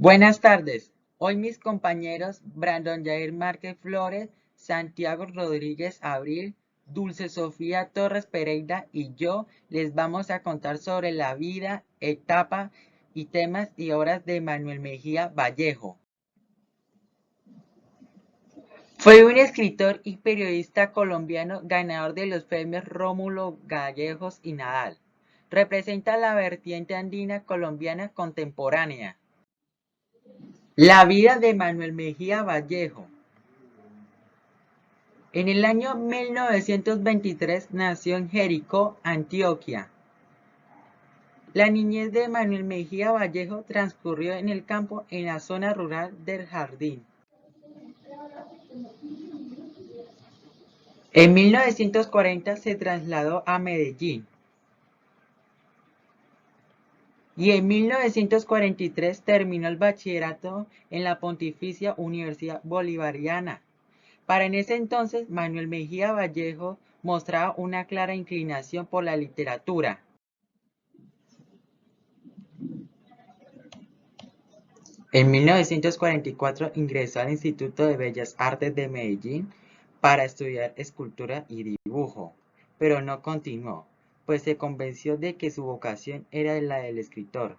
Buenas tardes. Hoy mis compañeros Brandon Jair Márquez Flores, Santiago Rodríguez Abril, Dulce Sofía Torres Pereira y yo les vamos a contar sobre la vida, etapa y temas y obras de Manuel Mejía Vallejo. Fue un escritor y periodista colombiano ganador de los premios Rómulo Gallegos y Nadal. Representa la vertiente andina colombiana contemporánea. La vida de Manuel Mejía Vallejo. En el año 1923 nació en Jericó, Antioquia. La niñez de Manuel Mejía Vallejo transcurrió en el campo en la zona rural del Jardín. En 1940 se trasladó a Medellín y en 1943 terminó el bachillerato en la Pontificia Universidad Bolivariana. Para en ese entonces, Manuel Mejía Vallejo mostraba una clara inclinación por la literatura. En 1944 ingresó al Instituto de Bellas Artes de Medellín para estudiar escultura y dibujo, pero no continuó, pues se convenció de que su vocación era la del escritor.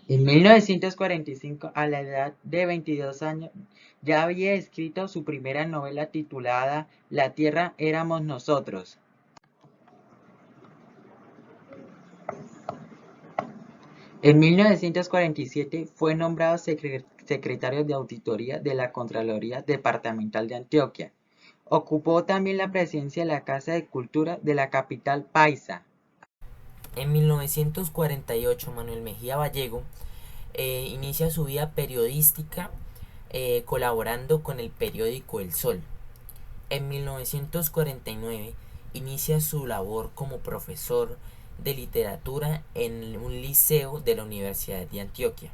En 1945, a la edad de 22 años, ya había escrito su primera novela titulada La Tierra éramos nosotros. En 1947 fue nombrado secretario de Auditoría de la Contraloría Departamental de Antioquia. Ocupó también la presidencia de la Casa de Cultura de la capital paisa. En 1948, Manuel Mejía Vallejo inicia su vida periodística colaborando con el periódico El Sol. En 1949 inicia su labor como profesor de literatura en un liceo de la Universidad de Antioquia.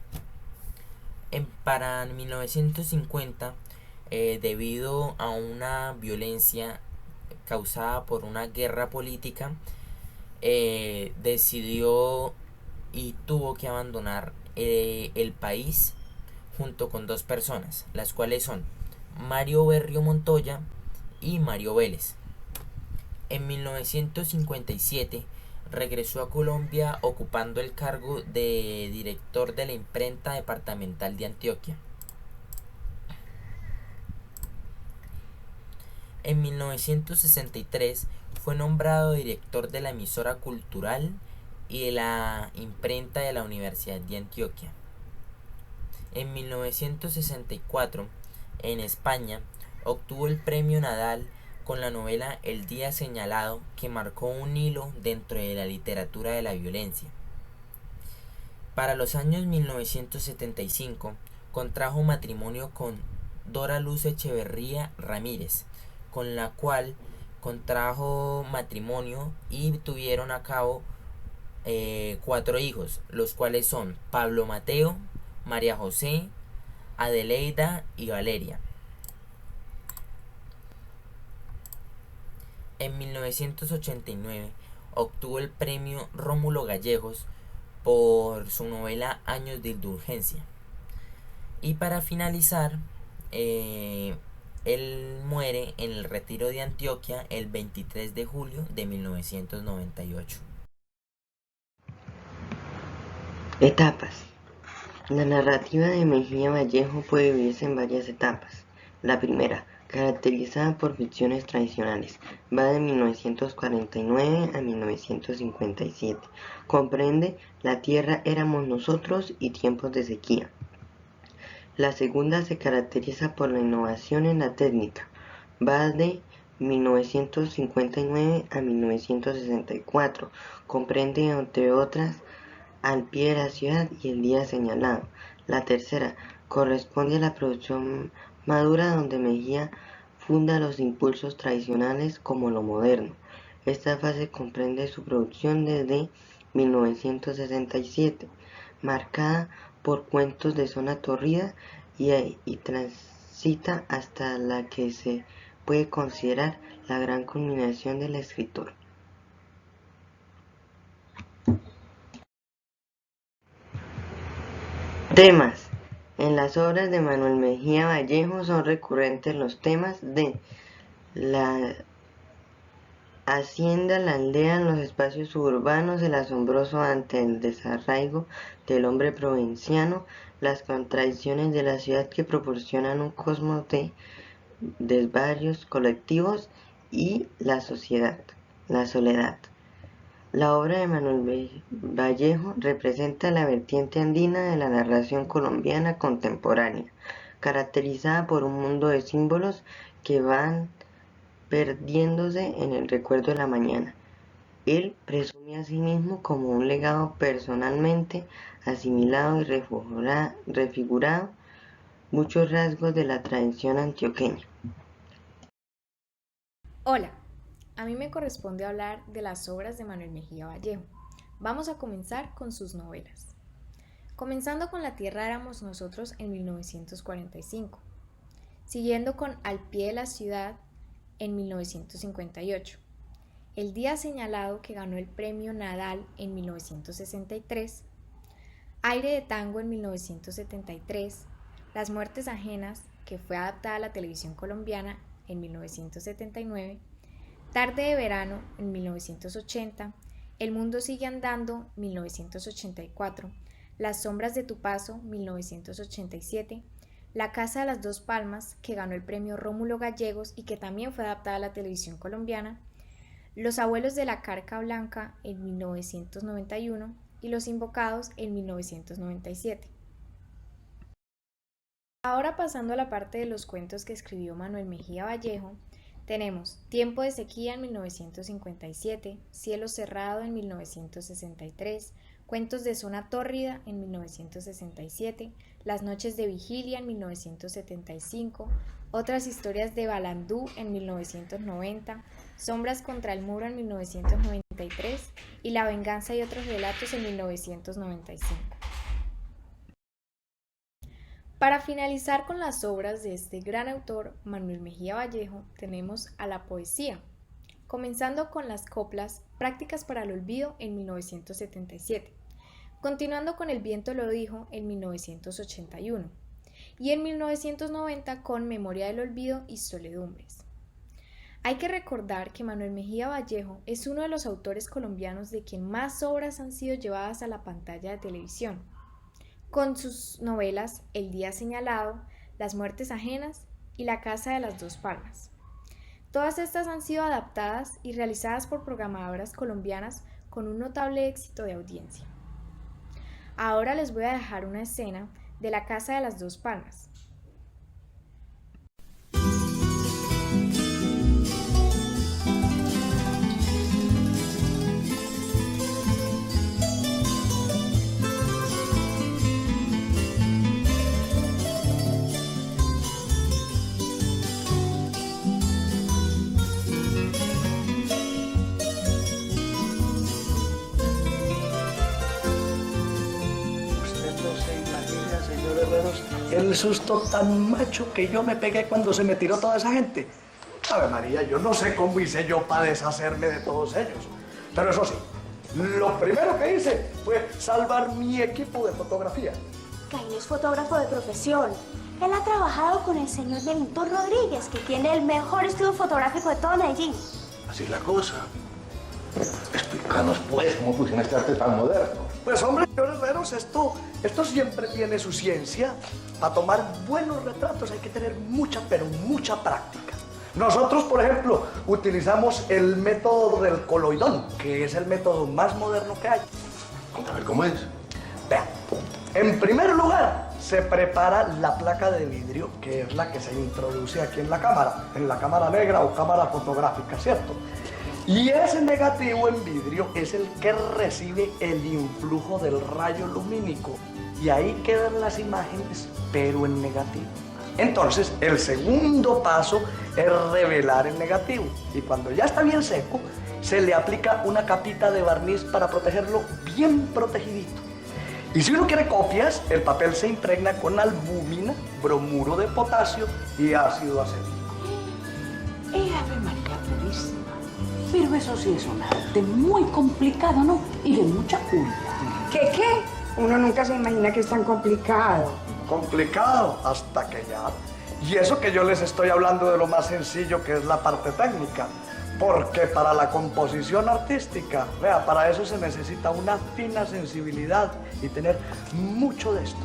Para 1950, debido a una violencia causada por una guerra política, decidió y tuvo que abandonar el país junto con dos personas, las cuales son Mario Berrio Montoya y Mario Vélez. En 1957 regresó a Colombia ocupando el cargo de director de la imprenta departamental de Antioquia. En 1963 fue nombrado director de la emisora cultural y de la imprenta de la Universidad de Antioquia. En 1964, en España, obtuvo el premio Nadal con la novela El día señalado, que marcó un hilo dentro de la literatura de la violencia. Para los años 1975, contrajo matrimonio con Dora Luz Echeverría Ramírez, con la cual contrajo matrimonio y tuvieron a cabo 4 hijos, los cuales son Pablo Mateo, María José, Adeleida y Valeria. En 1989 obtuvo el premio Rómulo Gallegos por su novela Años de Indulgencia. Y para finalizar, él muere en el retiro de Antioquia el 23 de julio de 1998. Etapas. La narrativa de Mejía Vallejo puede dividirse en varias etapas. La primera, caracterizada por ficciones tradicionales, va de 1949 a 1957. Comprende La Tierra éramos nosotros y Tiempos de sequía. La segunda se caracteriza por la innovación en la técnica, va de 1959 a 1964. Comprende, entre otras, Al pie de la ciudad y El día señalado. La tercera corresponde a la producción madura, donde Mejía funda los impulsos tradicionales como lo moderno. Esta fase comprende su producción desde 1967, marcada por cuentos de zona torrida y transita hasta la que se puede considerar la gran culminación del escritor. Temas. En las obras de Manuel Mejía Vallejo son recurrentes los temas de la hacienda, la aldea, los espacios suburbanos, el asombroso ante el desarraigo del hombre provinciano, las contradicciones de la ciudad que proporcionan un cosmos de desvarrios colectivos y la sociedad, la soledad. La obra de Manuel Vallejo representa la vertiente andina de la narración colombiana contemporánea, caracterizada por un mundo de símbolos que van perdiéndose en el recuerdo de la mañana. Él presume a sí mismo como un legado personalmente asimilado y refigurado muchos rasgos de la tradición antioqueña. Hola, a mí me corresponde hablar de las obras de Manuel Mejía Vallejo. Vamos a comenzar con sus novelas. Comenzando con La tierra éramos nosotros en 1945, siguiendo con Al pie de la ciudad en 1958, El día señalado, que ganó el premio Nadal en 1963, Aire de tango en 1973, Las muertes ajenas, que fue adaptada a la televisión colombiana en 1979, Tarde de verano en 1980, El mundo sigue andando 1984, Las sombras de tu paso 1987, La casa de las dos palmas, que ganó el premio Rómulo Gallegos y que también fue adaptada a la televisión colombiana, Los abuelos de la carca blanca en 1991 y Los invocados en 1997. Ahora pasando a la parte de los cuentos que escribió Manuel Mejía Vallejo, tenemos Tiempo de sequía en 1957, Cielo cerrado en 1963, Cuentos de zona tórrida en 1967, Las noches de vigilia en 1975, Otras historias de Balandú en 1990, Sombras contra el muro en 1993 y La venganza y otros relatos en 1995. Para finalizar con las obras de este gran autor, Manuel Mejía Vallejo, tenemos a la poesía, comenzando con las coplas Prácticas para el olvido en 1977, continuando con El viento lo dijo en 1981 y en 1990 con Memoria del olvido y Soledumbres. Hay que recordar que Manuel Mejía Vallejo es uno de los autores colombianos de quien más obras han sido llevadas a la pantalla de televisión, con sus novelas El día señalado, Las muertes ajenas y La casa de las dos palmas. Todas estas han sido adaptadas y realizadas por programadoras colombianas con un notable éxito de audiencia. Ahora les voy a dejar una escena de La casa de las dos palmas. El susto tan macho que yo me pegué cuando se me tiró toda esa gente. Ave María, yo no sé cómo hice yo para deshacerme de todos ellos. Pero eso sí, lo primero que hice fue salvar mi equipo de fotografía. Caín es fotógrafo de profesión. Él ha trabajado con el señor Benito Rodríguez, que tiene el mejor estudio fotográfico de todo Medellín. Así es la cosa. Explícanos, pues, cómo funciona este arte tan moderno. Pues, hombre, señor Herreros, esto siempre tiene su ciencia. Para tomar buenos retratos hay que tener mucha, pero mucha práctica. Nosotros, por ejemplo, utilizamos el método del coloidón, que es el método más moderno que hay. A ver cómo es. Vean, en primer lugar, se prepara la placa de vidrio, que es la que se introduce aquí en la cámara negra o cámara fotográfica, ¿cierto? Y ese negativo en vidrio es el que recibe el influjo del rayo lumínico. Y ahí quedan las imágenes, pero en negativo. Entonces, el segundo paso es revelar el negativo. Y cuando ya está bien seco, se le aplica una capita de barniz para protegerlo bien protegidito. Y si uno quiere copias, el papel se impregna con albúmina, bromuro de potasio y ácido acético. Ave María Purísima. Pero eso sí es un arte muy complicado, ¿no? Y de mucha curia. ¿Qué? Uno nunca se imagina que es tan complicado. Complicado hasta que ya. Y eso que yo les estoy hablando de lo más sencillo que es la parte técnica. Porque para la composición artística, vea, para eso se necesita una fina sensibilidad y tener mucho de esto.